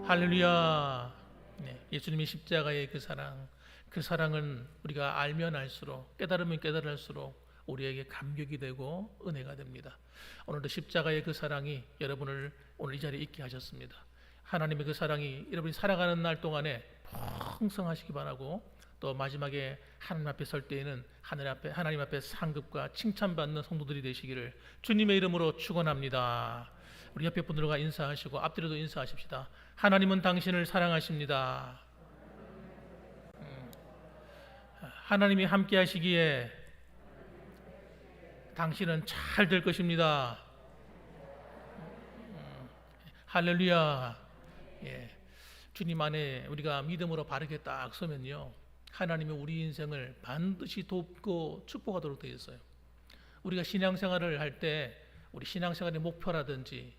할렐루야. 네, 예수님의 십자가의 그 사랑은 우리가 알면 알수록, 깨달으면 깨달을수록 우리에게 감격이 되고 은혜가 됩니다. 오늘도 십자가의 그 사랑이 여러분을 오늘 이 자리에 있게 하셨습니다. 하나님의 그 사랑이 여러분이 살아가는 날 동안에 풍성하시기 바라고, 또 마지막에 하나님 앞에 설 때에는 하나님 앞에 상급과 칭찬받는 성도들이 되시기를 주님의 이름으로 축원합니다. 우리 옆에 분들과 인사하시고 앞뒤로도 인사하십시다. 하나님은 당신을 사랑하십니다. 하나님이 함께 하시기에 당신은 잘 될 것입니다. 할렐루야. 예. 주님 안에 우리가 믿음으로 바르게 딱 서면요, 하나님이 우리 인생을 반드시 돕고 축복하도록 되어 있어요. 우리가 신앙생활을 할 때 우리 신앙생활의 목표라든지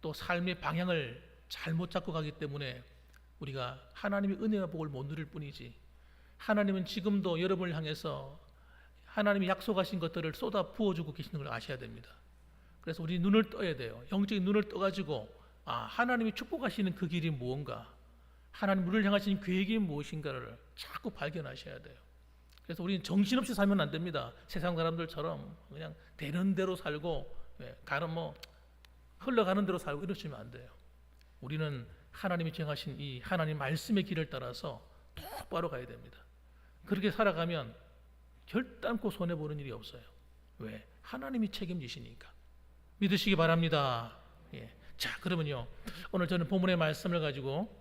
또 삶의 방향을 잘못 잡고 가기 때문에 우리가 하나님의 은혜와 복을 못 누릴 뿐이지, 하나님은 지금도 여러분을 향해서 하나님이 약속하신 것들을 쏟아 부어주고 계시는 걸 아셔야 됩니다. 그래서 우리 눈을 떠야 돼요. 영적인 눈을 떠가지고 하나님이 축복하시는 그 길이 무언가, 하나님 우리를 향하신 계획이 무엇인가를 자꾸 발견하셔야 돼요. 그래서 우리는 정신없이 살면 안 됩니다. 세상 사람들처럼 그냥 되는 대로 살고 흘러가는 대로 살고 이러시면 안 돼요. 우리는 하나님이 정하신 이 하나님 말씀의 길을 따라서 똑바로 가야 됩니다. 그렇게 살아가면 결단코 손해보는 일이 없어요. 왜? 하나님이 책임지시니까. 믿으시기 바랍니다. 예. 자, 그러면요, 오늘 저는 본문의 말씀을 가지고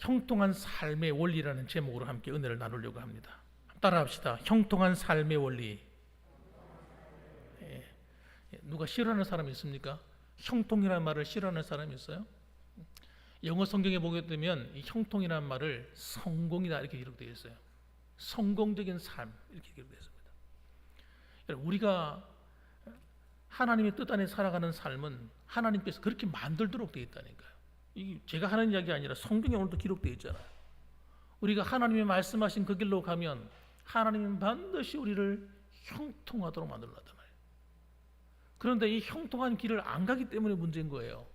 형통한 삶의 원리라는 제목으로 함께 은혜를 나누려고 합니다. 따라합시다. 형통한 삶의 원리. 누가 싫어하는 사람이 있습니까? 형통이라는 말을 싫어하는 사람이 있어요? 영어 성경에 보게 되면 이 형통이라는 말을 성공이다 이렇게 기록되어 있어요. 성공적인 삶 이렇게 기록되어 있습니다. 우리가 하나님의 뜻 안에 살아가는 삶은 하나님께서 그렇게 만들도록 되어 있다니까요. 이 제가 하는 이야기 아니라 성경에 오늘도 기록되어 있잖아요. 우리가 하나님이 말씀하신 그 길로 가면 하나님은 반드시 우리를 형통하도록 만들어놨단 말이에요. 그런데 이 형통한 길을 안 가기 때문에 문제인 거예요.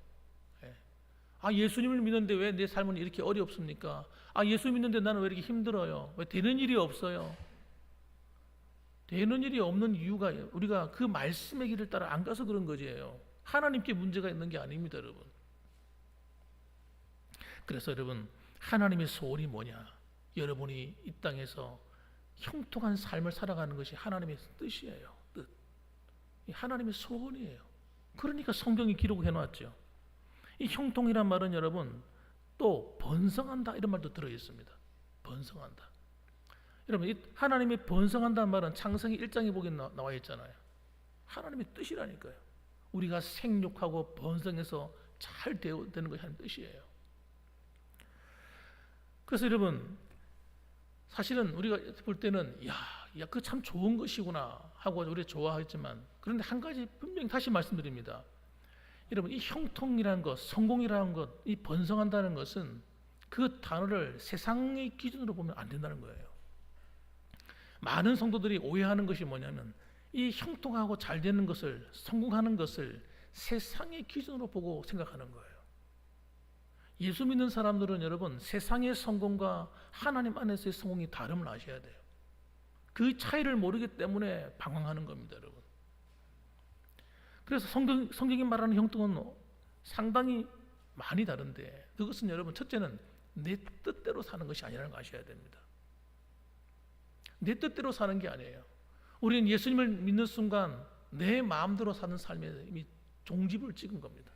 예수님을 믿는데 왜 내 삶은 이렇게 어렵습니까? 예수 믿는데 나는 왜 이렇게 힘들어요? 왜 되는 일이 없어요? 되는 일이 없는 이유가 우리가 그 말씀의 길을 따라 안 가서 그런 거지요. 하나님께 문제가 있는 게 아닙니다, 여러분. 그래서 여러분, 하나님의 소원이 뭐냐? 여러분이 이 땅에서 형통한 삶을 살아가는 것이 하나님의 뜻이에요. 뜻. 하나님의 소원이에요. 그러니까 성경이 기록해 놨죠. 이 형통이란 말은 여러분 또 번성한다 이런 말도 들어 있습니다. 번성한다. 여러분, 이 하나님이 번성한다는 말은 창세기 1장에 보게 나와 있잖아요. 하나님의 뜻이라니까요. 우리가 생육하고 번성해서 잘 되는 것이 하나님의 뜻이에요. 그래서 여러분, 사실은 우리가 볼 때는 그 참 좋은 것이구나 하고 우리가 좋아하지만, 그런데 한 가지 분명히 다시 말씀드립니다. 여러분, 이 형통이라는 것, 성공이라는 것, 이 번성한다는 것은 그 단어를 세상의 기준으로 보면 안 된다는 거예요. 많은 성도들이 오해하는 것이 뭐냐면 이 형통하고 잘 되는 것을, 성공하는 것을 세상의 기준으로 보고 생각하는 거예요. 예수 믿는 사람들은 여러분 세상의 성공과 하나님 안에서의 성공이 다름을 아셔야 돼요. 그 차이를 모르기 때문에 방황하는 겁니다, 여러분. 그래서 성경이 말하는 형통은 상당히 많이 다른데, 그것은 여러분 첫째는 내 뜻대로 사는 것이 아니라는 거 아셔야 됩니다. 내 뜻대로 사는 게 아니에요. 우리는 예수님을 믿는 순간 내 마음대로 사는 삶에 이미 종집을 찍은 겁니다.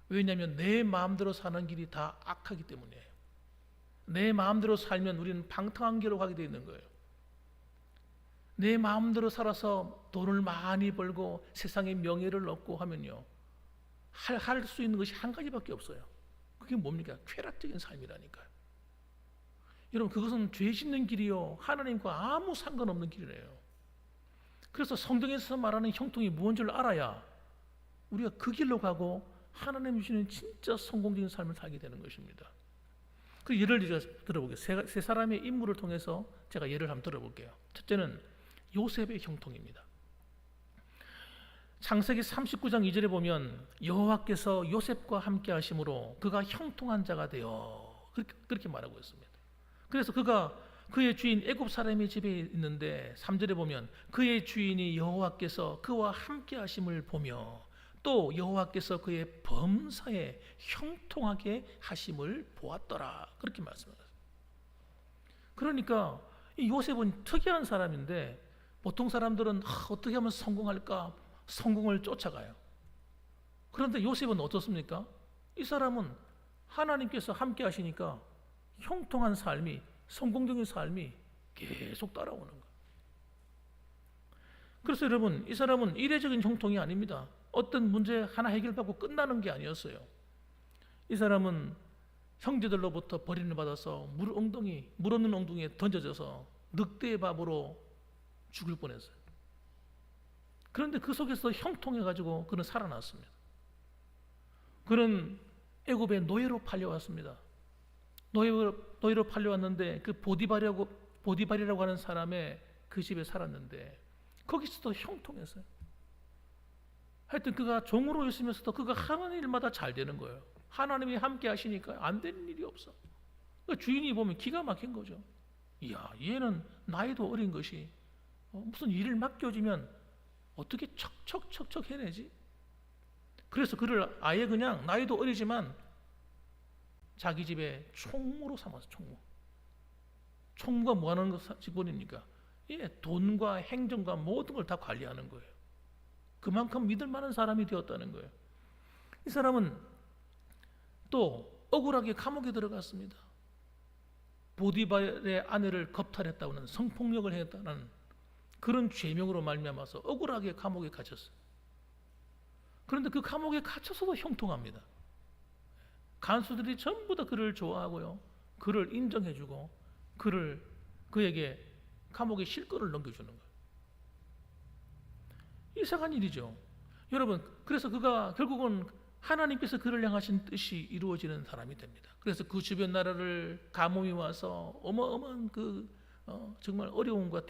왜냐하면 내 마음대로 사는 길이 다 악하기 때문이에요. 내 마음대로 살면 우리는 방탕한 길로 가게 되어 있는 거예요. 내 마음대로 살아서 돈을 많이 벌고 세상에 명예를 얻고 하면요, 할 수 있는 것이 한 가지밖에 없어요. 그게 뭡니까? 쾌락적인 삶이라니까요. 여러분, 그것은 죄 짓는 길이요, 하나님과 아무 상관없는 길이래요. 그래서 성경에서 말하는 형통이 무엇인 줄 알아야 우리가 그 길로 가고 하나님 주시는 진짜 성공적인 삶을 살게 되는 것입니다. 그 예를 들어볼게요. 세 사람의 인물을 통해서 제가 예를 한번 들어볼게요. 첫째는 요셉의 형통입니다. 창세기 39장 2절에 보면 여호와께서 요셉과 함께 하심으로 그가 형통한 자가 되어 그렇게 말하고 있습니다. 그래서 그가 그의 주인 애굽 사람의 집에 있는데 3절에 보면 그의 주인이 여호와께서 그와 함께 하심을 보며 또 여호와께서 그의 범사에 형통하게 하심을 보았더라. 그렇게 말씀하셨어요. 그러니까 이 요셉은 특이한 사람인데 보통 사람들은 어떻게 하면 성공할까? 성공을 쫓아가요. 그런데 요셉은 어떻습니까? 이 사람은 하나님께서 함께 하시니까 형통한 삶이, 성공적인 삶이 계속 따라오는 거예요. 그래서 여러분, 이 사람은 이례적인 형통이 아닙니다. 어떤 문제 하나 해결받고 끝나는 게 아니었어요. 이 사람은 형제들로부터 버림을 받아서 물 없는 엉덩이에 던져져서 늑대의 밥으로 죽을 뻔했어요. 그런데 그 속에서 형통해가지고 그는 살아났습니다. 그는 애굽의 노예로 팔려왔습니다. 노예로 팔려왔는데 그 보디발이라고 하는 사람의 그 집에 살았는데 거기서도 형통했어요. 하여튼 그가 종으로 있으면서도 그가 하는 일마다 잘 되는 거예요. 하나님이 함께 하시니까 안 되는 일이 없어. 그러니까 주인이 보면 기가 막힌 거죠. 이야, 얘는 나이도 어린 것이 무슨 일을 맡겨지면 어떻게 척척척척 해내지? 그래서 그를 아예 그냥 나이도 어리지만 자기 집에 총무로 삼았어. 총무가 뭐 하는 직원입니까? 예, 돈과 행정과 모든 걸 다 관리하는 거예요. 그만큼 믿을 만한 사람이 되었다는 거예요. 이 사람은 또 억울하게 감옥에 들어갔습니다. 보디발의 아내를 겁탈했다는, 성폭력을 했다는 그런 죄명으로 말미암아서 억울하게 감옥에 갇혔어요. 그런데 그 감옥에 갇혀서도 형통합니다. 간수들이 전부 다 그를 좋아하고요, 그를 인정해주고 그에게 감옥에 실권을 넘겨주는 거예요. 이상한 일이죠. 여러분, 그래서 그가 결국은 하나님께서 그를 향하신 뜻이 이루어지는 사람이 됩니다. 그래서 그 주변 나라를 가뭄이 와서 어마어마한 정말 어려움과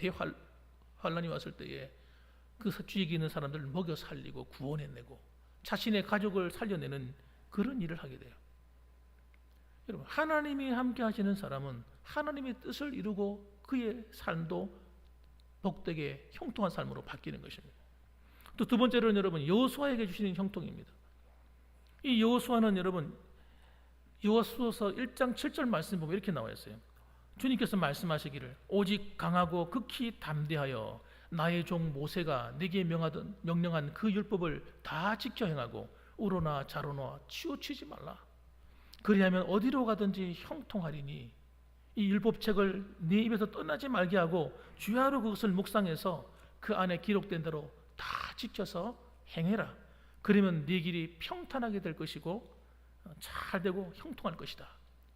환란이 왔을 때에 그 주위에 있는 사람들을 먹여 살리고 구원해내고 자신의 가족을 살려내는 그런 일을 하게 돼요. 여러분, 하나님이 함께 하시는 사람은 하나님의 뜻을 이루고 그의 삶도 복되게 형통한 삶으로 바뀌는 것입니다. 또 두 번째로는 여러분, 여호수아에게 주시는 형통입니다. 이 여호수아는 여러분, 여호수아서 1장 7절 말씀 보면 이렇게 나와 있어요. 주님께서 말씀하시기를 오직 강하고 극히 담대하여 나의 종 모세가 내게 명령한 그 율법을 다 지켜 행하고 우로나 좌로나 치우치지 말라. 그리하면 어디로 가든지 형통하리니 이 율법책을 네 입에서 떠나지 말게 하고 주야로 그것을 묵상해서 그 안에 기록된 대로 다 지켜서 행해라. 그러면 네 길이 평탄하게 될 것이고 잘 되고 형통할 것이다.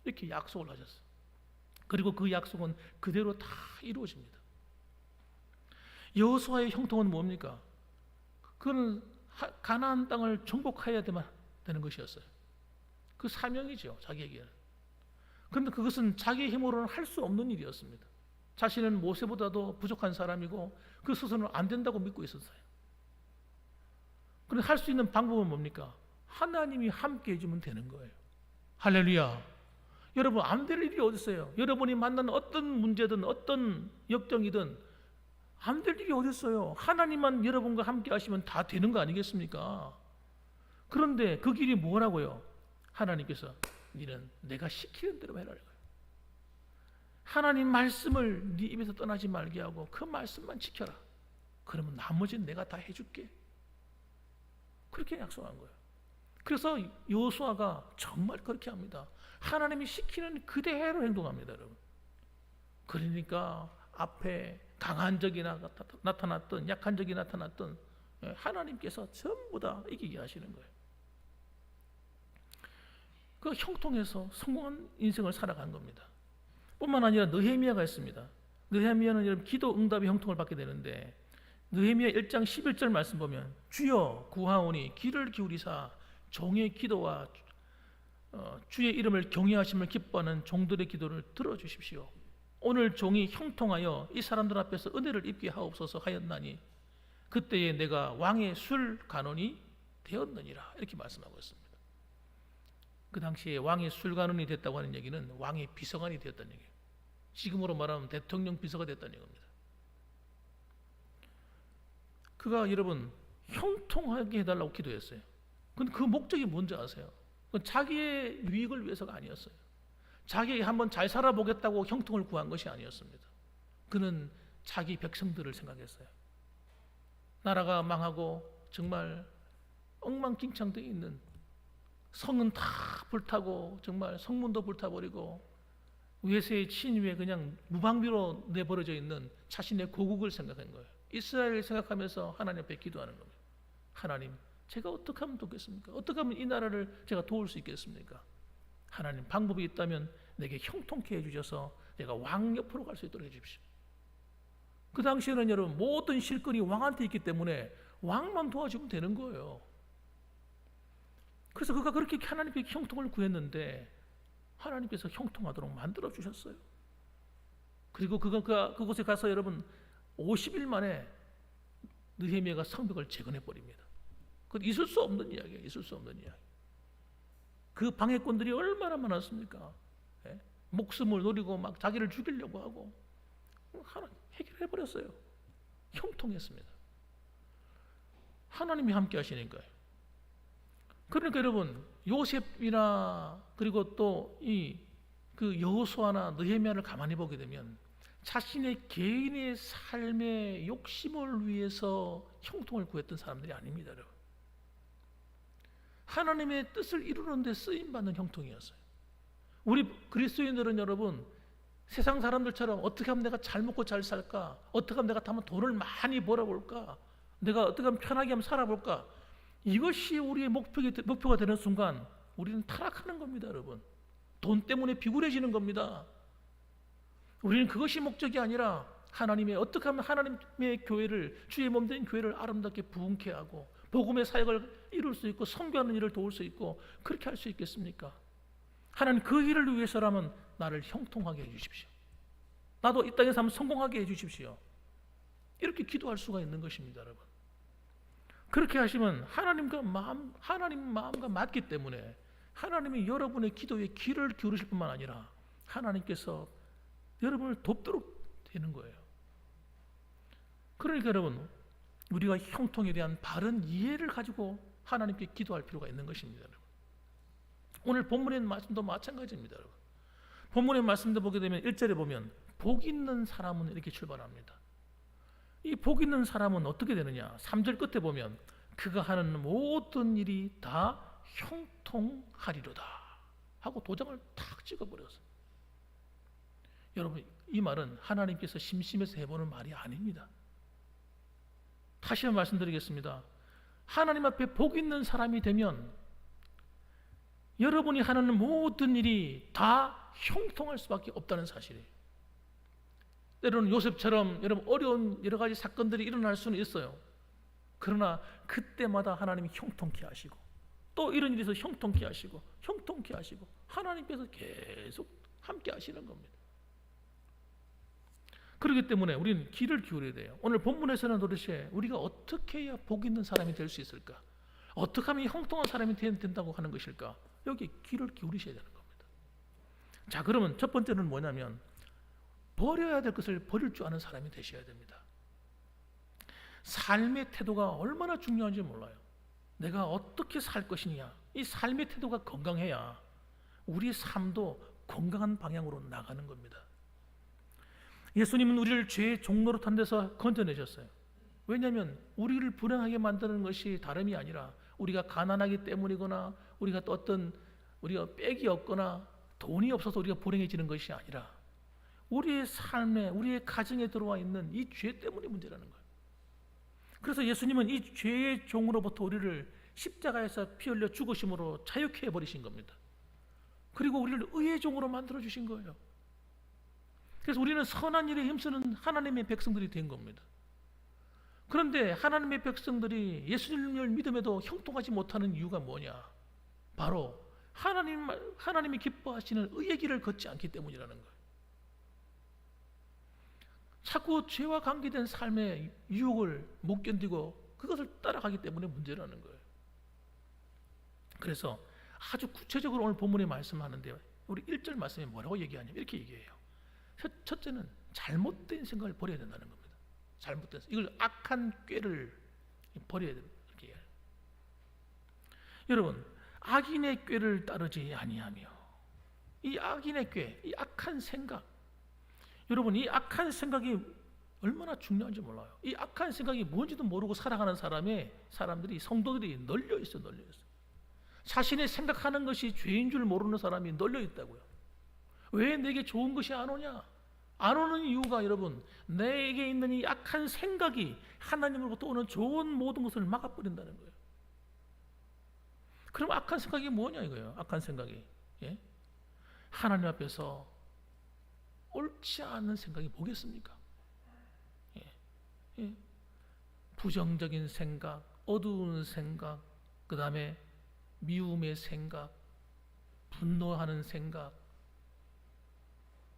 이렇게 약속을 하셨어요. 그리고 그 약속은 그대로 다 이루어집니다. 여호수아의 형통은 뭡니까? 그는 가나안 땅을 정복해야 되는 것이었어요. 그 사명이죠, 자기에게는. 그런데 그것은 자기 힘으로는 할 수 없는 일이었습니다. 자신은 모세보다도 부족한 사람이고 그 스스로는 안 된다고 믿고 있었어요. 그런데 할 수 있는 방법은 뭡니까? 하나님이 함께 해주면 되는 거예요. 할렐루야. 여러분, 안 될 일이 어디 있어요? 여러분이 만난 어떤 문제든 어떤 역경이든 안 될 일이 어디 있어요? 하나님만 여러분과 함께 하시면 다 되는 거 아니겠습니까? 그런데 그 길이 뭐라고요? 하나님께서 너는 내가 시키는 대로 해라. 하나님 말씀을 네 입에서 떠나지 말게 하고 그 말씀만 지켜라. 그러면 나머지는 내가 다 해줄게. 그렇게 약속한 거예요. 그래서 여호수아가 정말 그렇게 합니다. 하나님이 시키는 그대로 행동합니다, 여러분. 그러니까 앞에 강한 적이 나타났던 약한 적이 나타났던 하나님께서 전부 다 이기게 하시는 거예요. 그 형통해서 성공한 인생을 살아간 겁니다. 뿐만 아니라 느헤미야가 있습니다. 느헤미야는 여러분 기도 응답의 형통을 받게 되는데 느헤미야 1장 11절 말씀 보면 주여 구하오니 귀를 기울이사 종의 기도와 주의 이름을 경외하심을 기뻐하는 종들의 기도를 들어주십시오. 오늘 종이 형통하여 이 사람들 앞에서 은혜를 입게 하옵소서 하였나니 그때에 내가 왕의 술 간원이 되었느니라 이렇게 말씀하고 있습니다. 그 당시에 왕의 술 간원이 됐다고 하는 얘기는 왕의 비서관이 되었다는 얘기예요. 지금으로 말하면 대통령 비서가 됐다는 얘기입니다. 그가 여러분 형통하게 해달라고 기도했어요. 근데 그 목적이 뭔지 아세요? 그건 자기의 유익을 위해서가 아니었어요. 자기 한번 잘 살아보겠다고 형통을 구한 것이 아니었습니다. 그는 자기 백성들을 생각했어요. 나라가 망하고 정말 엉망진창되어 있는, 성은 다 불타고 정말 성문도 불타버리고 외세의 침입에 그냥 무방비로 내버려져 있는 자신의 고국을 생각한 거예요. 이스라엘을 생각하면서 하나님 앞에 기도하는 겁니다. 하나님, 제가 어떻게 하면 돕겠습니까? 어떻게 하면 이 나라를 제가 도울 수 있겠습니까? 하나님, 방법이 있다면 내게 형통케 해주셔서 내가 왕 옆으로 갈 수 있도록 해주십시오. 그 당시에는 여러분 모든 실권이 왕한테 있기 때문에 왕만 도와주면 되는 거예요. 그래서 그가 그렇게 하나님께 형통을 구했는데 하나님께서 형통하도록 만들어 주셨어요. 그리고 그가 그곳에 가서 여러분 50일 만에 느헤미야가 성벽을 재건해 버립니다. 그 있을 수 없는 이야기예요. 있을 수 없는 이야기. 그 방해꾼들이 얼마나 많았습니까? 예? 목숨을 노리고 막 자기를 죽이려고 하고 하나 해결해 버렸어요. 형통했습니다. 하나님이 함께 하시니까요. 그러니까 여러분 요셉이나 그리고 또 그 여호수아나 느헤미야를 가만히 보게 되면 자신의 개인의 삶의 욕심을 위해서 형통을 구했던 사람들이 아닙니다, 여러분. 하나님의 뜻을 이루는 데 쓰임 받는 형통이었어요. 우리 그리스도인들은 여러분 세상 사람들처럼 어떻게 하면 내가 잘 먹고 잘 살까? 어떻게 하면 내가 돈을 많이 벌어볼까? 내가 어떻게 하면 편하게 한번 살아볼까? 이것이 우리의 목표가 되는 순간 우리는 타락하는 겁니다, 여러분. 돈 때문에 비굴해지는 겁니다. 우리는 그것이 목적이 아니라 어떻게 하면 하나님의 교회를, 주의 몸된 교회를 아름답게 부흥케 하고 복음의 사역을 이룰 수 있고 선교하는 일을 도울 수 있고 그렇게 할 수 있겠습니까? 하나님 그 일을 위해서라면 나를 형통하게 해주십시오. 나도 이 땅에서 한번 성공하게 해주십시오. 이렇게 기도할 수가 있는 것입니다, 여러분. 그렇게 하시면 하나님 마음과 맞기 때문에 하나님이 여러분의 기도에 귀를 기울이실 뿐만 아니라 하나님께서 여러분을 돕도록 되는 거예요. 그러니까 여러분 우리가 형통에 대한 바른 이해를 가지고 하나님께 기도할 필요가 있는 것입니다, 여러분. 오늘 본문의 말씀도 마찬가지입니다, 여러분. 본문의 말씀도 보게 되면 1절에 보면 복 있는 사람은 이렇게 출발합니다. 이 복 있는 사람은 어떻게 되느냐? 3절 끝에 보면 그가 하는 모든 일이 다 형통하리로다 하고 도장을 탁 찍어버렸어요. 여러분 이 말은 하나님께서 심심해서 해보는 말이 아닙니다. 다시 한번 말씀드리겠습니다. 하나님 앞에 복 있는 사람이 되면 여러분이 하는 모든 일이 다 형통할 수밖에 없다는 사실이에요. 때로는 요셉처럼 여러분 어려운 여러 가지 사건들이 일어날 수는 있어요. 그러나 그때마다 하나님이 형통케 하시고 또 이런 일에서 형통케 하시고 하나님께서 계속 함께 하시는 겁니다. 그렇기 때문에 우리는 귀를 기울여야 돼요. 오늘 본문에서는 도대체 우리가 어떻게 해야 복 있는 사람이 될 수 있을까? 어떻게 하면 형통한 사람이 된다고 하는 것일까? 여기 귀를 기울이셔야 되는 겁니다. 자, 그러면 첫 번째는 뭐냐면 버려야 될 것을 버릴 줄 아는 사람이 되셔야 됩니다. 삶의 태도가 얼마나 중요한지 몰라요. 내가 어떻게 살 것이냐, 이 삶의 태도가 건강해야 우리의 삶도 건강한 방향으로 나가는 겁니다. 예수님은 우리를 죄의 종노릇한 데서 건져내셨어요. 왜냐하면 우리를 불행하게 만드는 것이 다름이 아니라 우리가 가난하기 때문이거나 우리가 또 우리가 빽이 없거나 돈이 없어서 우리가 불행해지는 것이 아니라 우리의 삶에, 우리의 가정에 들어와 있는 이 죄 때문이 문제라는 거예요. 그래서 예수님은 이 죄의 종으로부터 우리를 십자가에서 피 흘려 죽으심으로 자유케 해버리신 겁니다. 그리고 우리를 의의 종으로 만들어 주신 거예요. 그래서 우리는 선한 일에 힘쓰는 하나님의 백성들이 된 겁니다. 그런데 하나님의 백성들이 예수님을 믿음에도 형통하지 못하는 이유가 뭐냐? 바로 하나님이 기뻐하시는 의의 길을 걷지 않기 때문이라는 거예요. 자꾸 죄와 관계된 삶의 유혹을 못 견디고 그것을 따라가기 때문에 문제라는 거예요. 그래서 아주 구체적으로 오늘 본문에 말씀하는데요. 우리 1절 말씀에 뭐라고 얘기하냐면 이렇게 얘기해요. 첫째는 잘못된 생각을 버려야 된다는 겁니다. 잘못된 생각. 이걸 악한 꾀를 버려야 된다. 이렇게 얘기해요. 여러분, 악인의 꾀를 따르지 아니하며 이 악인의 꾀, 이 악한 생각, 여러분 이 악한 생각이 얼마나 중요한지 몰라요. 이 악한 생각이 뭔지도 모르고 살아가는 사람들이 성도들이 널려 있어. 자신이 생각하는 것이 죄인 줄 모르는 사람이 널려 있다고요. 왜 내게 좋은 것이 안 오냐? 안 오는 이유가 여러분, 내게 있는 이 악한 생각이 하나님으로부터 오는 좋은 모든 것을 막아버린다는 거예요. 그럼 악한 생각이 뭐냐 이거예요. 악한 생각이, 예? 하나님 앞에서 옳지 않은 생각이 뭐겠습니까? 예. 부정적인 생각, 어두운 생각, 그 다음에 미움의 생각, 분노하는 생각,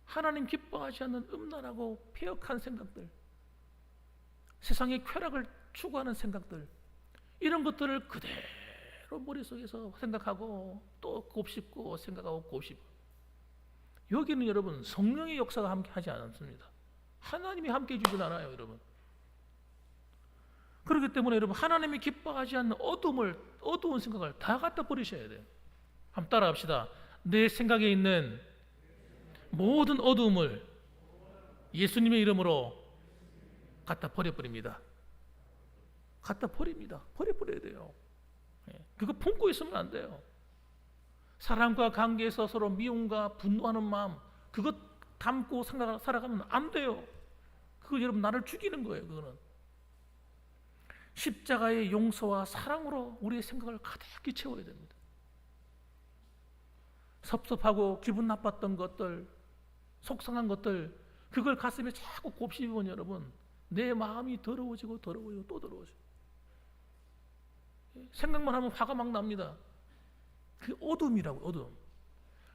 하나님 기뻐하지 않는 음란하고 폐역한 생각들, 세상의 쾌락을 추구하는 생각들, 이런 것들을 그대로 머릿속에서 생각하고 또 곱씹고 생각하고 곱씹고, 여기는 여러분 성령의 역사가 함께 하지 않습니다. 하나님이 함께 해주진 않아요, 여러분. 그렇기 때문에 여러분 하나님이 기뻐하지 않는 어두운 생각을 다 갖다 버리셔야 돼요. 한번 따라합시다. 내 생각에 있는 모든 어두움을 예수님의 이름으로 갖다 버려버립니다. 갖다 버립니다. 버려버려야 돼요. 그거 품고 있으면 안 돼요. 사람과 관계에서 서로 미움과 분노하는 마음, 그것 담고 살아가면 안 돼요. 그거 여러분 나를 죽이는 거예요. 그거는 십자가의 용서와 사랑으로 우리의 생각을 가득히 채워야 됩니다. 섭섭하고 기분 나빴던 것들, 속상한 것들, 그걸 가슴에 자꾸 곱씹으면 여러분 내 마음이 더러워지고 또 더러워져요. 생각만 하면 화가 막 납니다. 그 어둠이라고, 어둠.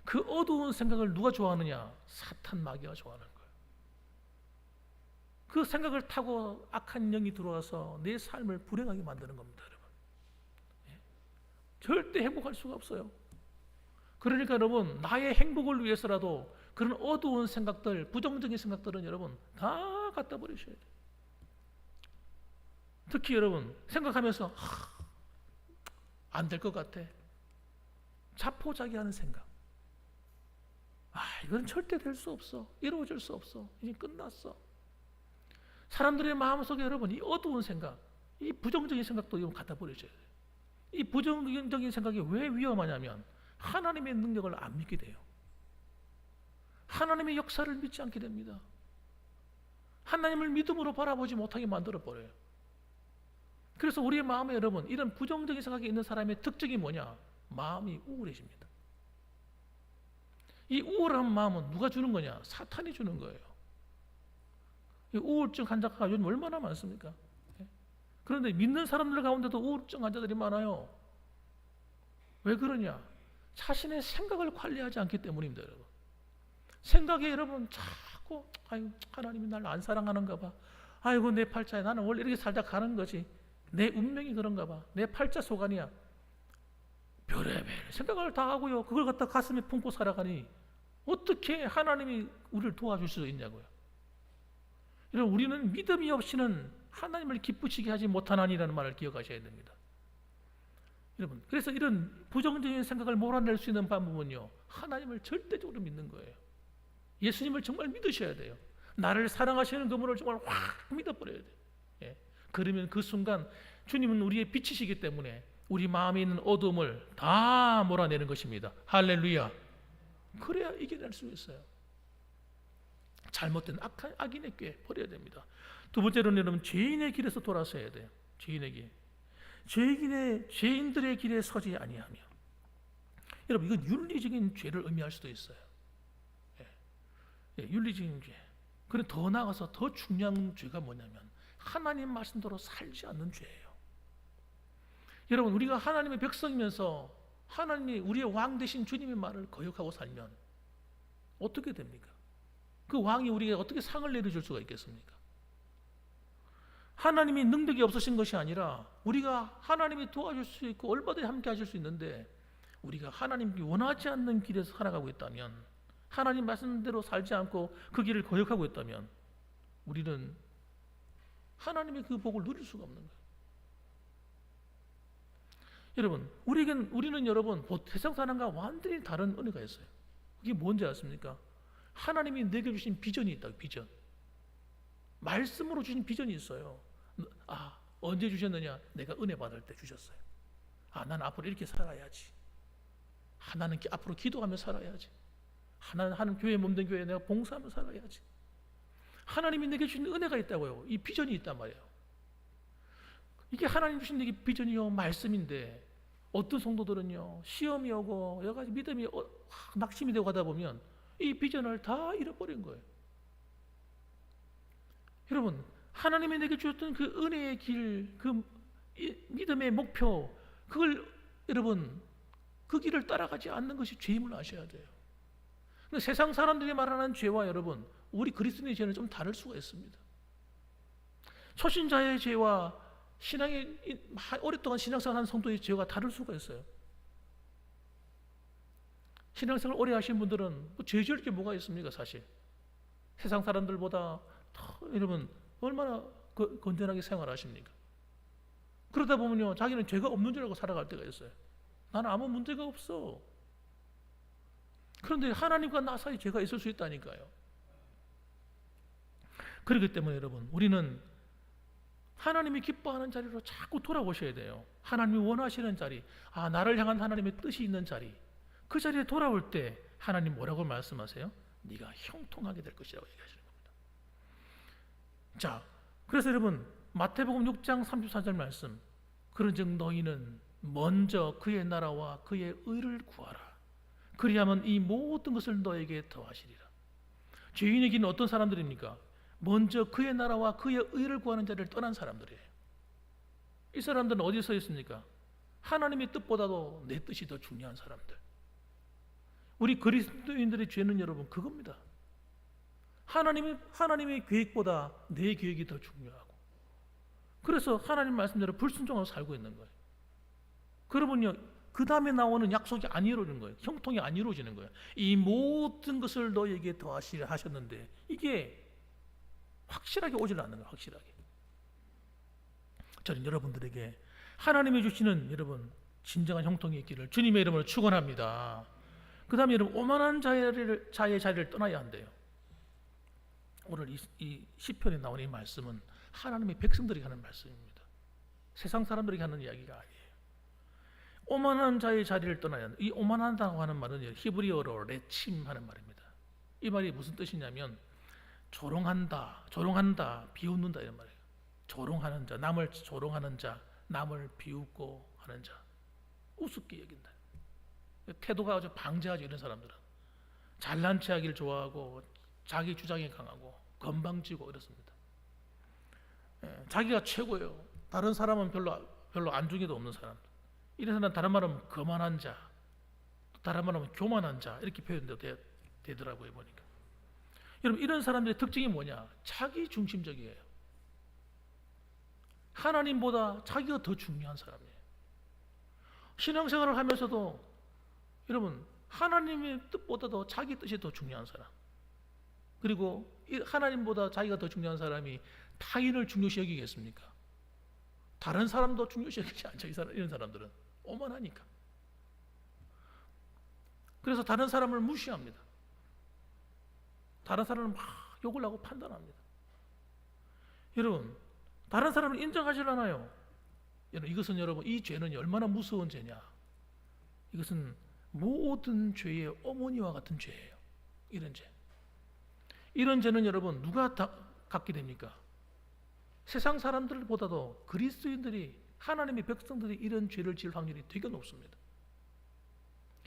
그 어두운 생각을 누가 좋아하느냐? 사탄 마귀가 좋아하는 거예요. 그 생각을 타고 악한 영이 들어와서 내 삶을 불행하게 만드는 겁니다, 여러분. 절대 행복할 수가 없어요. 그러니까 여러분 나의 행복을 위해서라도 그런 어두운 생각들, 부정적인 생각들은 여러분 다 갖다 버리셔야 돼요. 특히 여러분 생각하면서 안 될 것 같아, 자포자기하는 생각, 이건 절대 될 수 없어, 이루어질 수 없어, 이제 끝났어. 사람들의 마음속에 여러분 이 어두운 생각, 이 부정적인 생각도 여러분 갖다 버리셔야 돼요. 이 부정적인 생각이 왜 위험하냐면 하나님의 능력을 안 믿게 돼요. 하나님의 역사를 믿지 않게 됩니다. 하나님을 믿음으로 바라보지 못하게 만들어 버려요. 그래서 우리의 마음에 여러분 이런 부정적인 생각이 있는 사람의 특징이 뭐냐? 마음이 우울해집니다. 이 우울한 마음은 누가 주는 거냐? 사탄이 주는 거예요. 이 우울증 환자가 요즘 얼마나 많습니까? 그런데 믿는 사람들 가운데도 우울증 환자들이 많아요. 왜 그러냐? 자신의 생각을 관리하지 않기 때문입니다, 여러분. 생각에 여러분 자꾸 하나님이 날 안 사랑하는가 봐. 아이고 내 팔자에 나는 원래 이렇게 살다 가는 거지. 내 운명이 그런가 봐. 내 팔자 소관이야. 별의별 생각을 다 하고요. 그걸 갖다 가슴에 품고 살아가니 어떻게 하나님이 우리를 도와줄 수 있냐고요. 여러분 우리는 믿음이 없이는 하나님을 기쁘시게 하지 못하나니라는 말을 기억하셔야 됩니다. 여러분 그래서 이런 부정적인 생각을 몰아낼 수 있는 방법은요, 하나님을 절대적으로 믿는 거예요. 예수님을 정말 믿으셔야 돼요. 나를 사랑하시는 그분을 정말 확 믿어버려야 돼요. 그러면 그 순간 주님은 우리의 빛이시기 때문에 우리 마음에 있는 어둠을 다 몰아내는 것입니다. 할렐루야. 그래야 이겨낼 수 있어요. 잘못된 악인의 꾀 버려야 됩니다. 두 번째로는 여러분 죄인의 길에서 돌아서야 돼요. 죄인의 길. 죄인들의 길에 서지 아니하며. 여러분 이건 윤리적인 죄를 의미할 수도 있어요. 윤리적인 죄. 그런데 더 나아가서 더 중요한 죄가 뭐냐면 하나님 말씀대로 살지 않는 죄예요. 여러분 우리가 하나님의 백성이면서 하나님이 우리의 왕 되신 주님의 말을 거역하고 살면 어떻게 됩니까? 그 왕이 우리에게 어떻게 상을 내려줄 수가 있겠습니까? 하나님이 능력이 없으신 것이 아니라 우리가 하나님이 도와줄 수 있고 얼마든지 함께 하실 수 있는데, 우리가 하나님이 원하지 않는 길에서 살아가고 있다면, 하나님 말씀대로 살지 않고 그 길을 거역하고 있다면 우리는 하나님의 그 복을 누릴 수가 없는 거예요. 여러분, 우리는 여러분 세상 사람과 완전히 다른 은혜가 있어요. 그게 뭔지 아십니까? 하나님이 내게 주신 비전이 있다. 비전. 말씀으로 주신 비전이 있어요. 언제 주셨느냐? 내가 은혜 받을 때 주셨어요. 나는 앞으로 이렇게 살아야지. 나는 앞으로 기도하며 살아야지. 하나님 교회 몸된 교회에 내가 봉사하며 살아야지. 하나님이 내게 주신 은혜가 있다고요. 이 비전이 있단 말이에요. 이게 하나님 주신 내게 비전이요 말씀인데, 어떤 성도들은요 시험이 오고 여러 가지 믿음이 낙심이 되고 하다 보면 이 비전을 다 잃어버린 거예요. 여러분, 하나님이 내게 주셨던 그 은혜의 길, 그 믿음의 목표, 그걸 여러분 그 길을 따라가지 않는 것이 죄임을 아셔야 돼요. 근데 세상 사람들이 말하는 죄와 여러분 우리 그리스도인의 죄는 좀 다를 수가 있습니다. 초신자의 죄와 오랫동안 신앙생활 한 성도의 죄가 다를 수가 있어요. 신앙생활 오래 하신 분들은 죄 지을 게 뭐가 있습니까? 사실 세상 사람들보다 여러분 얼마나 건전하게 생활하십니까? 그러다 보면요 자기는 죄가 없는 줄 알고 살아갈 때가 있어요. 나는 아무 문제가 없어. 그런데 하나님과 나 사이에 죄가 있을 수 있다니까요. 그렇기 때문에 여러분, 우리는 하나님이 기뻐하는 자리로 자꾸 돌아오셔야 돼요. 하나님이 원하시는 자리, 나를 향한 하나님의 뜻이 있는 자리, 그 자리에 돌아올 때 하나님 뭐라고 말씀하세요? 네가 형통하게 될 것이라고 얘기하시는 겁니다. 자, 그래서 여러분 마태복음 6장 34절 말씀, 그런즉 너희는 먼저 그의 나라와 그의 의를 구하라. 그리하면 이 모든 것을 너에게 더하시리라. 죄인의 길은 어떤 사람들입니까? 먼저 그의 나라와 그의 의를 구하는 자리를 떠난 사람들이에요. 이 사람들은 어디에 서 있습니까? 하나님의 뜻보다도 내 뜻이 더 중요한 사람들. 우리 그리스도인들의 죄는 여러분 그겁니다. 하나님의 계획보다 내 계획이 더 중요하고, 그래서 하나님 말씀대로 불순종하고 살고 있는 거예요. 그러면요 그 다음에 나오는 약속이 안 이루어지는 거예요. 형통이 안 이루어지는 거예요. 이 모든 것을 너에게 더하시려 하셨는데 이게 확실하게 오질 않는 거예요. 확실하게. 저는 여러분들에게 하나님이 주시는 여러분 진정한 형통이 있기를 주님의 이름으로 축원합니다. 그 다음에 여러분 오만한 자의 자리를 떠나야 한대요. 오늘 이 시편에 나오는 이 말씀은 하나님의 백성들이 하는 말씀입니다. 세상 사람들이 하는 이야기가 아니에요. 오만한 자의 자리를 떠나야 한다. 이 오만하다고 하는 말은 히브리어로 레침 하는 말입니다. 이 말이 무슨 뜻이냐면 조롱한다, 비웃는다 이런 말이에요. 조롱하는 자, 남을 조롱하는 자, 남을 비웃고 하는 자, 우습게 여긴다. 태도가 아주 방자하죠. 이런 사람들은 잘난 체하기를 좋아하고 자기 주장에 강하고 건방지고 이렇습니다. 자기가 최고예요. 다른 사람은 별로 안중에도 없는 사람. 이런 사람 다른 말하면 거만한 자, 다른 말하면 교만한 자 이렇게 표현도 되더라고요 보니까. 여러분 이런 사람들의 특징이 뭐냐? 자기 중심적이에요. 하나님보다 자기가 더 중요한 사람이에요. 신앙생활을 하면서도 여러분 하나님의 뜻보다도 자기 뜻이 더 중요한 사람, 그리고 하나님보다 자기가 더 중요한 사람이 타인을 중요시 여기겠습니까? 다른 사람도 중요시 여기지 않죠. 이런 사람들은 오만하니까. 그래서 다른 사람을 무시합니다. 다른 사람을 막 욕을 하고 판단합니다. 여러분 다른 사람을 인정하지 않아요. 이것은 여러분 이 죄는 얼마나 무서운 죄냐. 이것은 모든 죄의 어머니와 같은 죄예요. 이런 죄. 이런 죄는 여러분 누가 다 갖게 됩니까? 세상 사람들보다도 그리스도인들이, 하나님의 백성들이 이런 죄를 지을 확률이 되게 높습니다.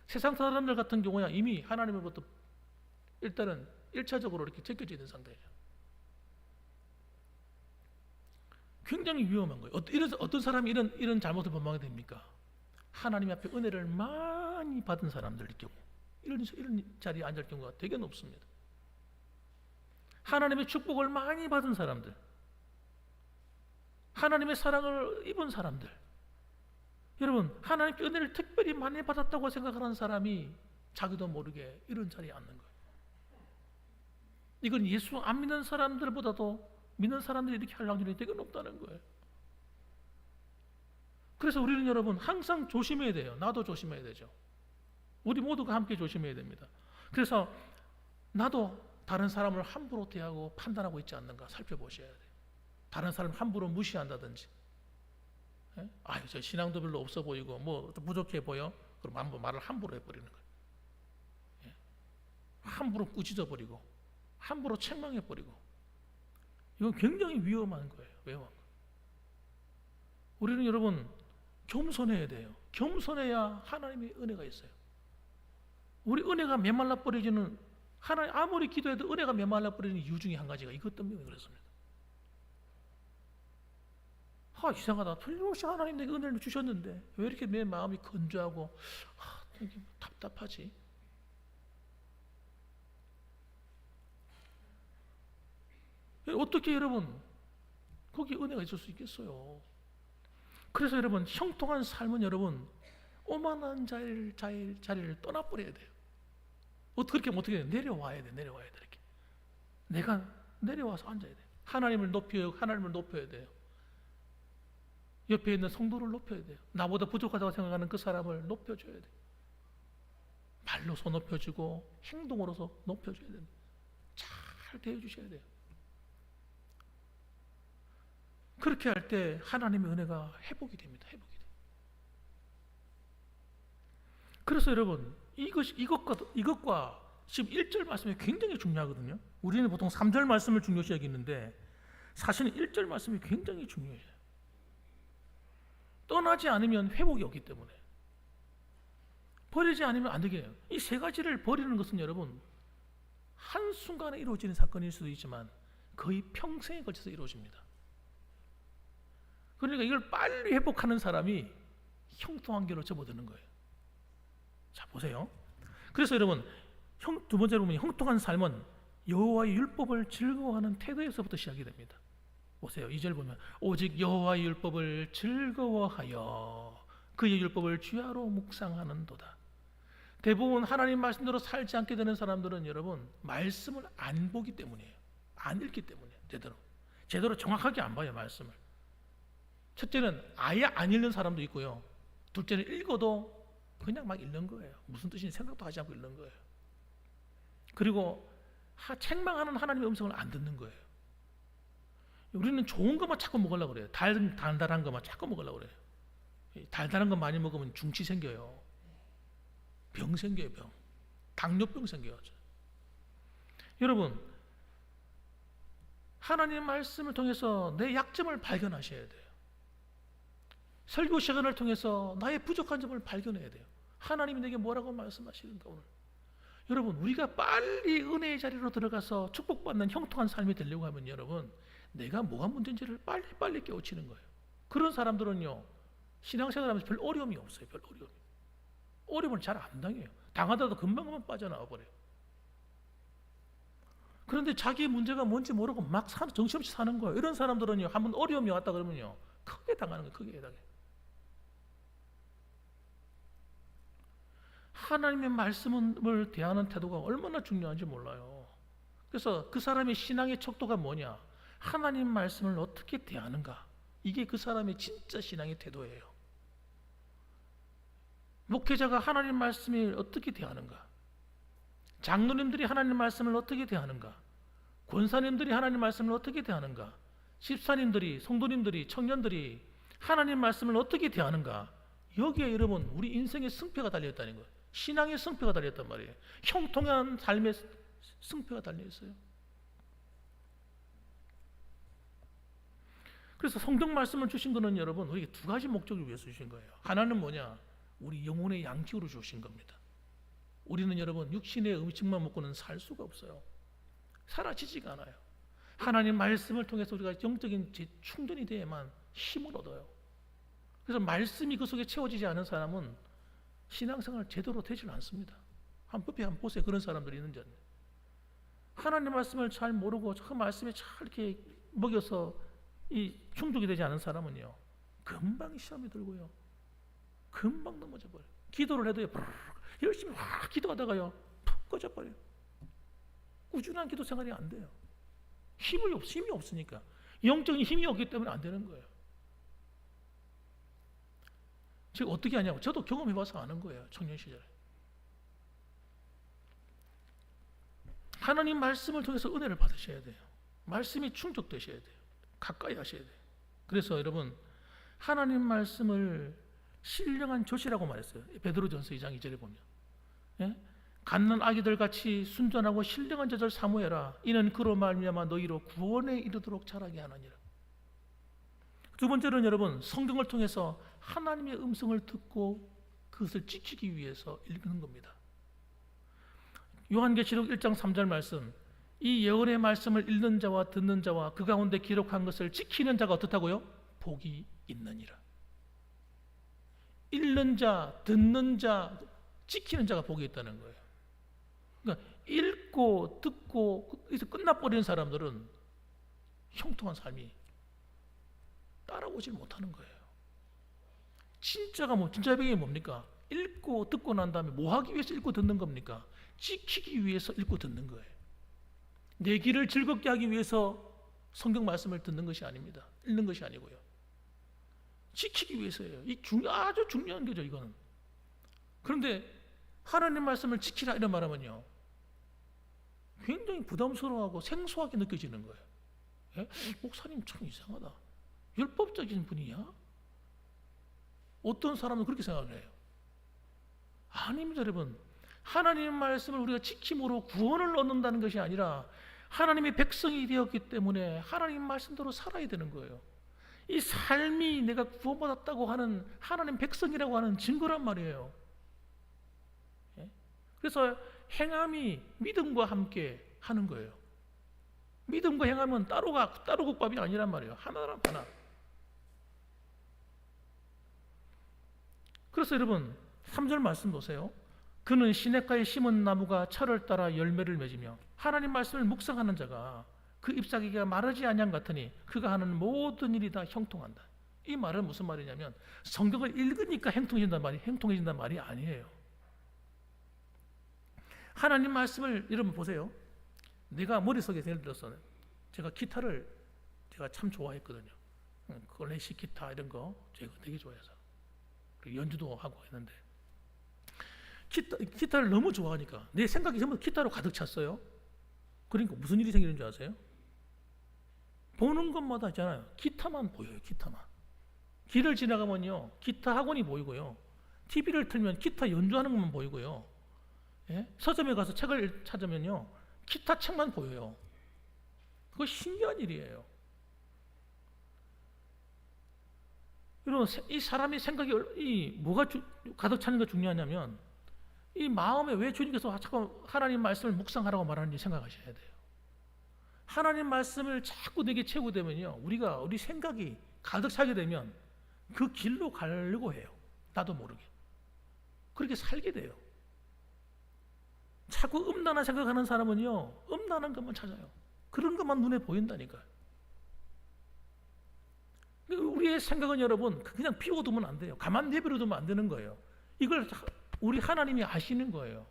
세상 사람들 같은 경우야 이미 하나님으로부터 일단은 1차적으로 이렇게 제껴져 있는 상태예요. 굉장히 위험한 거예요. 어떤 사람이 이런 잘못을 범하게 됩니까? 하나님 앞에 은혜를 많이 받은 사람들 경우, 이런 자리에 앉을 경우가 되게 높습니다. 하나님의 축복을 많이 받은 사람들, 하나님의 사랑을 입은 사람들, 여러분 하나님께 은혜를 특별히 많이 받았다고 생각하는 사람이 자기도 모르게 이런 자리에 앉는 거예요. 이건 예수 안 믿는 사람들보다도 믿는 사람들이 이렇게 할 확률이 되게 높다는 거예요. 그래서 우리는 여러분 항상 조심해야 돼요. 나도 조심해야 되죠. 우리 모두가 함께 조심해야 됩니다. 그래서 나도 다른 사람을 함부로 대하고 판단하고 있지 않는가 살펴보셔야 돼요. 다른 사람을 함부로 무시한다든지, 저 신앙도 별로 없어 보이고 뭐 부족해 보여? 그럼 한번 말을 함부로 해버리는 거예요. 함부로 꾸짖어 버리고 함부로 책망해 버리고, 이건 굉장히 위험한 거예요. 위험한 거예요. 우리는 여러분 겸손해야 돼요. 겸손해야 하나님의 은혜가 있어요. 우리 은혜가 메말라 버리지는, 하나님 아무리 기도해도 은혜가 메말라 버리는 이유 중에 한 가지가 이것 때문에 그렇습니다. 이상하다. 틀림없이 하나님 내게 은혜를 주셨는데 왜 이렇게 내 마음이 건조하고 되게 답답하지? 어떻게 여러분 거기 은혜가 있을 수 있겠어요? 그래서 여러분 형통한 삶은 여러분 오만한 자리를 떠나버려야 돼요. 어떻게 해요? 내려와야 돼. 이렇게 내가 내려와서 앉아야 돼. 하나님을 높여야 돼요. 옆에 있는 성도를 높여야 돼요. 나보다 부족하다고 생각하는 그 사람을 높여줘야 돼요. 말로서 높여주고 행동으로서 높여줘야 됩니다. 잘 대해주셔야 돼요. 그렇게 할 때 하나님의 은혜가 회복이 됩니다. 그래서 여러분 이것과 지금 1절 말씀이 굉장히 중요하거든요. 우리는 보통 3절 말씀을 중요시 여기는데 사실은 1절 말씀이 굉장히 중요해요. 떠나지 않으면 회복이 없기 때문에, 버리지 않으면 안 되게 해요. 이 세 가지를 버리는 것은 여러분 한순간에 이루어지는 사건일 수도 있지만 거의 평생에 걸쳐서 이루어집니다. 그러니까 이걸 빨리 회복하는 사람이 형통한 길로 접어드는 거예요. 자, 보세요. 그래서 여러분 두 번째로 보면 형통한 삶은 여호와의 율법을 즐거워하는 태도에서부터 시작이 됩니다. 보세요. 2절 보면 오직 여호와의 율법을 즐거워하여 그의 율법을 주야로 묵상하는도다. 대부분 하나님 말씀대로 살지 않게 되는 사람들은 여러분 말씀을 안 보기 때문이에요. 안 읽기 때문에 제대로 정확하게 안 봐요. 말씀을. 첫째는 아예 안 읽는 사람도 있고요. 둘째는 읽어도 그냥 막 읽는 거예요. 무슨 뜻인지 생각도 하지 않고 읽는 거예요. 그리고 책망하는 하나님의 음성을 안 듣는 거예요. 우리는 좋은 것만 자꾸 먹으려고 그래요. 달달한 것만 자꾸 먹으려고 그래요. 달달한 것 많이 먹으면 중치 생겨요. 병 생겨요. 당뇨병 생겨요. 여러분 하나님의 말씀을 통해서 내 약점을 발견하셔야 돼요. 설교 시간을 통해서 나의 부족한 점을 발견해야 돼요. 하나님이 내게 뭐라고 말씀하시는가 오늘. 여러분 우리가 빨리 은혜의 자리로 들어가서 축복받는 형통한 삶이 되려고 하면 여러분 내가 뭐가 문제인지를 빨리 깨우치는 거예요. 그런 사람들은요 신앙생활하면서 별 어려움이 없어요. 어려움을 잘 안 당해요. 당하다도 금방 빠져나와 버려요. 그런데 자기의 문제가 뭔지 모르고 막 정신없이 사는 거예요. 이런 사람들은요 한번 어려움이 왔다 그러면요 크게 당하는 거예요. 크게 당해요. 하나님의 말씀을 대하는 태도가 얼마나 중요한지 몰라요. 그래서 그 사람의 신앙의 척도가 뭐냐? 하나님 말씀을 어떻게 대하는가? 이게 그 사람의 진짜 신앙의 태도예요. 목회자가 하나님 말씀을 어떻게 대하는가? 장로님들이 하나님 말씀을 어떻게 대하는가? 권사님들이 하나님 말씀을 어떻게 대하는가? 집사님들이, 성도님들이, 청년들이 하나님 말씀을 어떻게 대하는가? 여기에 여러분 우리 인생의 승패가 달려있다는 거예요. 신앙의 승패가 달려있단 말이에요. 형통한 삶의 승패가 달려있어요. 그래서 성경 말씀을 주신 거는 여러분 우리에게 두 가지 목적을 위해서 주신 거예요. 하나는 뭐냐? 우리 영혼의 양식으로 주신 겁니다. 우리는 여러분 육신의 음식만 먹고는 살 수가 없어요. 사라지지가 않아요. 하나님 말씀을 통해서 우리가 영적인 충전이 돼야만 힘을 얻어요. 그래서 말씀이 그 속에 채워지지 않은 사람은 신앙생활 제대로 되질 않습니다. 한번 보세요. 그런 사람들이 있는지. 하나님 말씀을 잘 모르고 그 말씀에 잘 이렇게 먹여서 이 충족이 되지 않은 사람은요, 금방 시험이 들고요, 금방 넘어져 버려요. 기도를 해도요, 열심히 막 기도하다가요, 푹 꺼져 버려요. 꾸준한 기도 생활이 안 돼요. 힘이 없으니까. 영적인 힘이 없기 때문에 안 되는 거예요. 제가 어떻게 하냐고, 저도 경험해봐서 아는 거예요. 청년 시절에. 하나님 말씀을 통해서 은혜를 받으셔야 돼요. 말씀이 충족되셔야 돼요. 가까이 하셔야 돼요. 그래서 여러분, 하나님 말씀을 신령한 젖이라고 말했어요. 베드로전서 2장 2절에 보면, 예? 갓난 아기들 같이 순전하고 신령한 젖을 사모해라. 이는 그로 말미암아 너희로 구원에 이르도록 자라게 하느니라. 두 번째는 여러분, 성경을 통해서 하나님의 음성을 듣고 그것을 지키기 위해서 읽는 겁니다. 요한계시록 1장 3절 말씀, 이 예언의 말씀을 읽는 자와 듣는 자와 그 가운데 기록한 것을 지키는 자가 어떻다고요? 복이 있느니라. 읽는 자, 듣는 자, 지키는 자가 복이 있다는 거예요. 그러니까 읽고 듣고 여기서 끝나버리는 사람들은 형통한 삶이 따라오질 못하는 거예요. 진짜 배경이 뭡니까? 읽고 듣고 난 다음에 뭐 하기 위해서 읽고 듣는 겁니까? 지키기 위해서 읽고 듣는 거예요. 내 길을 즐겁게 하기 위해서 성경 말씀을 듣는 것이 아닙니다. 읽는 것이 아니고요. 지키기 위해서예요. 아주 중요한 거죠, 이거는. 그런데 하나님 말씀을 지키라 이런 말하면요, 굉장히 부담스러워하고 생소하게 느껴지는 거예요. 예? 목사님 참 이상하다. 율법적인 분이야? 어떤 사람은 그렇게 생각을 해요. 아닙니다, 여러분. 하나님의 말씀을 우리가 지킴으로 구원을 얻는다는 것이 아니라 하나님의 백성이 되었기 때문에 하나님 말씀대로 살아야 되는 거예요. 이 삶이 내가 구원받았다고 하는 하나님 백성이라고 하는 증거란 말이에요. 예? 그래서 행함이 믿음과 함께 하는 거예요. 믿음과 행함은 따로 국밥이 아니란 말이에요. 하나란 하나. 그래서 여러분 3절 말씀 보세요. 그는 시냇가에 심은 나무가 철을 따라 열매를 맺으며 하나님 말씀을 묵상하는 자가 그 잎사귀가 마르지 아니함 같으니 그가 하는 모든 일이 다 형통한다. 이 말은 무슨 말이냐면 성경을 읽으니까 행통해진단 말이 아니에요. 하나님 말씀을 여러분 보세요. 내가 머릿속에 예를 들어서 제가 기타를 제가 참 좋아했거든요. 클래식 기타 이런 거 제가 되게 좋아해서 연주도 하고 했는데 기타를 너무 좋아하니까 내 생각이 전부 기타로 가득 찼어요. 그러니까 무슨 일이 생기는 줄 아세요? 보는 것마다 있잖아요. 기타만 보여요. 기타만. 길을 지나가면요, 기타 학원이 보이고요. TV를 틀면 기타 연주하는 것만 보이고요. 예? 서점에 가서 책을 찾으면요, 기타 책만 보여요. 그거 신기한 일이에요. 여러분, 이 사람의 생각이 뭐가 가득 차는 게 중요하냐면 이 마음에 왜 주님께서 자꾸 하나님 말씀을 묵상하라고 말하는지 생각하셔야 돼요. 하나님 말씀을 자꾸 내게 채우게 되면요, 우리 생각이 가득 차게 되면 그 길로 가려고 해요. 나도 모르게. 그렇게 살게 돼요. 자꾸 음란한 생각하는 사람은요, 음란한 것만 찾아요. 그런 것만 눈에 보인다니까요. 우리의 생각은 여러분 그냥 비워두면 안 돼요. 가만 내버려두면 안 되는 거예요. 이걸 우리 하나님이 아시는 거예요.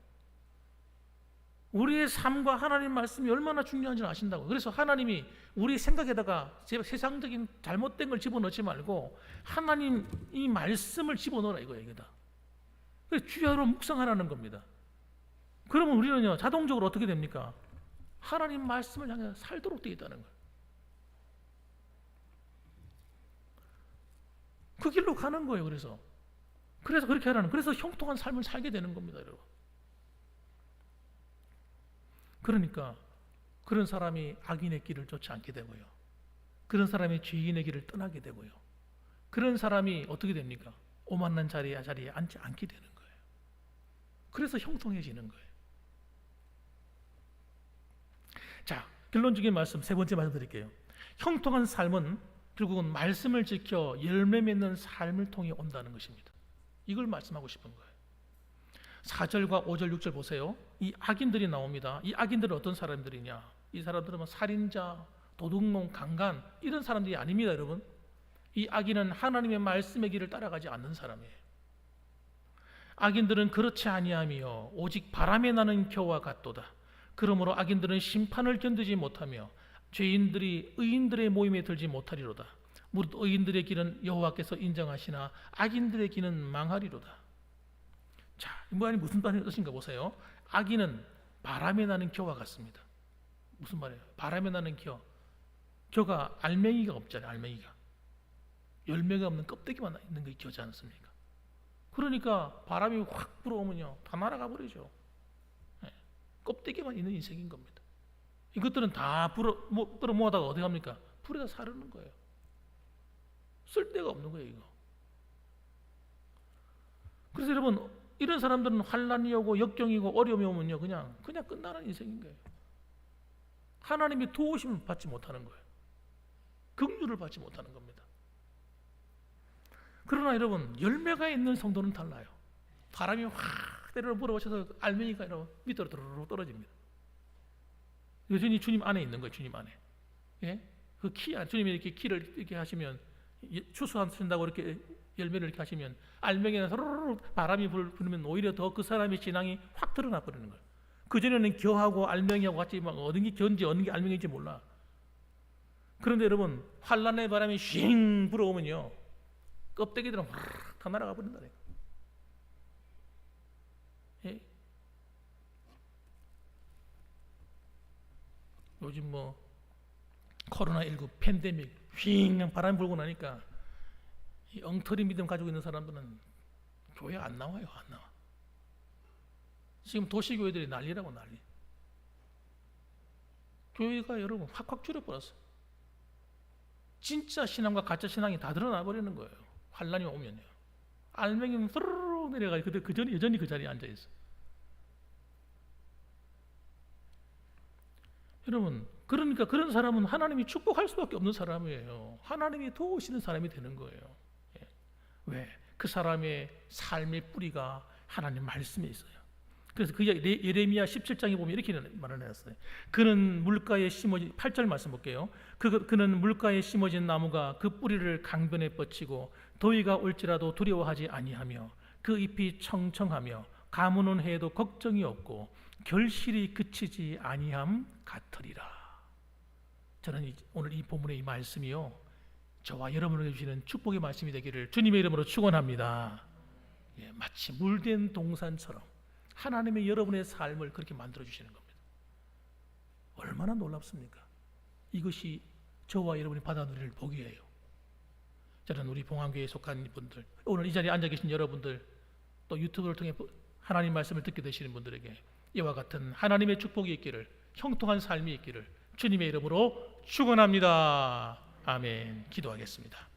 우리의 삶과 하나님 말씀이 얼마나 중요한지 아신다고. 그래서 하나님이 우리 생각에다가 세상적인 잘못된 걸 집어넣지 말고 하나님 이 말씀을 집어넣으라 이거예요. 이거다. 그래서 주야로 묵상하라는 겁니다. 그러면 우리는요, 자동적으로 어떻게 됩니까? 하나님 말씀을 향해 살도록 되어 있다는 거예요. 그 길로 가는 거예요. 그래서 그렇게 하라는, 그래서 형통한 삶을 살게 되는 겁니다, 여러분. 그러니까 그런 사람이 악인의 길을 쫓지 않게 되고요, 그런 사람이 죄인의 길을 떠나게 되고요, 그런 사람이 어떻게 됩니까? 오만난 자리에 앉지 않게 되는 거예요. 그래서 형통해지는 거예요. 자, 결론적인 말씀, 세 번째 말씀 드릴게요. 형통한 삶은 결국은 말씀을 지켜 열매 맺는 삶을 통해 온다는 것입니다. 이걸 말씀하고 싶은 거예요. 4절과 5절 6절 보세요. 이 악인들이 나옵니다. 이 악인들은 어떤 사람들이냐? 이 사람들은 뭐 살인자, 도둑놈, 강간 이런 사람들이 아닙니다, 여러분. 이 악인은 하나님의 말씀의 길을 따라가지 않는 사람이에요. 악인들은 그렇지 아니하며 오직 바람에 나는 겨와 같도다. 그러므로 악인들은 심판을 견디지 못하며 죄인들이 의인들의 모임에 들지 못하리로다. 무릇 의인들의 길은 여호와께서 인정하시나 악인들의 길은 망하리로다. 자, 이 말이 무슨 뜻인가 보세요. 악인은 바람에 나는 겨와 같습니다. 무슨 말이에요? 바람에 나는 겨. 겨가 알맹이가 없잖아요. 알맹이가. 열매가 없는 껍데기만 있는 게 겨지 않습니까? 그러니까 바람이 확 불어오면요 다 날아가 버리죠. 껍데기만 있는 인생인 겁니다. 이것들은 다 끌어모아다가 어디 갑니까? 불에다 사르는 거예요. 쓸데가 없는 거예요, 이거. 그래서 여러분, 이런 사람들은 환난이 오고 역경이고 어려움이 오면요 그냥 끝나는 인생인 거예요. 하나님의 도우심을 받지 못하는 거예요. 긍휼을 받지 못하는 겁니다. 그러나 여러분, 열매가 있는 성도는 달라요. 바람이 확 때려 불어오셔서 알맹이가 밑으로 떨어집니다. 여전히 주님 안에 있는 거예요. 주님 안에. 예? 그 주님이 이렇게 키를 이렇게 하시면 추수하신다고 이렇게 열매를 이렇게 하시면 알맹이가 서르르 바람이 불면 오히려 더 그 사람의 신앙이 확 드러나 버리는 거예요. 그 전에는 겨하고 알맹이하고 같이 막 어느 게 겨인지 어느 게 알맹이인지 몰라. 그런데 여러분, 환란의 바람이 쉥 불어오면요 껍데기들은 확 다 날아가 버린다. 예? 요즘 뭐 코로나19 팬데믹 휘잉 바람 불고 나니까 이 엉터리 믿음 가지고 있는 사람들은 교회 안 나와요. 안 나와. 지금 도시교회들이 난리라고 난리. 교회가 여러분 확 줄여버렸어요. 진짜 신앙과 가짜 신앙이 다 드러나 버리는 거예요. 환란이 오면요. 알맹이는 스르르 내려가요. 근데 여전히 그 자리에 앉아 있어. 여러분, 그러니까 그런 사람은 하나님이 축복할 수밖에 없는 사람이에요. 하나님이 도우시는 사람이 되는 거예요. 예. 왜? 그 사람의 삶의 뿌리가 하나님 말씀에 있어요. 그래서 그 예레미야 17장에 보면 이렇게 말을 해놨어요. 그는 물가에 심어진 8절 말씀 볼게요. 그는 물가에 심어진 나무가 그 뿌리를 강변에 뻗치고 더위가 올지라도 두려워하지 아니하며 그 잎이 청청하며 가무는 해도 걱정이 없고 결실이 그치지 아니함 같으리라. 저는 오늘 이 본문의 이 말씀이요 저와 여러분에게 주시는 축복의 말씀이 되기를 주님의 이름으로 축원합니다. 예, 마치 물된 동산처럼 하나님의 여러분의 삶을 그렇게 만들어 주시는 겁니다. 얼마나 놀랍습니까? 이것이 저와 여러분이 받아 누릴 복이에요. 저는 우리 봉안교회에 속한 분들, 오늘 이 자리에 앉아 계신 여러분들, 또 유튜브를 통해 하나님 말씀을 듣게 되시는 분들에게 이와 같은 하나님의 축복이 있기를, 형통한 삶이 있기를 주님의 이름으로 축원합니다. 아멘. 기도하겠습니다.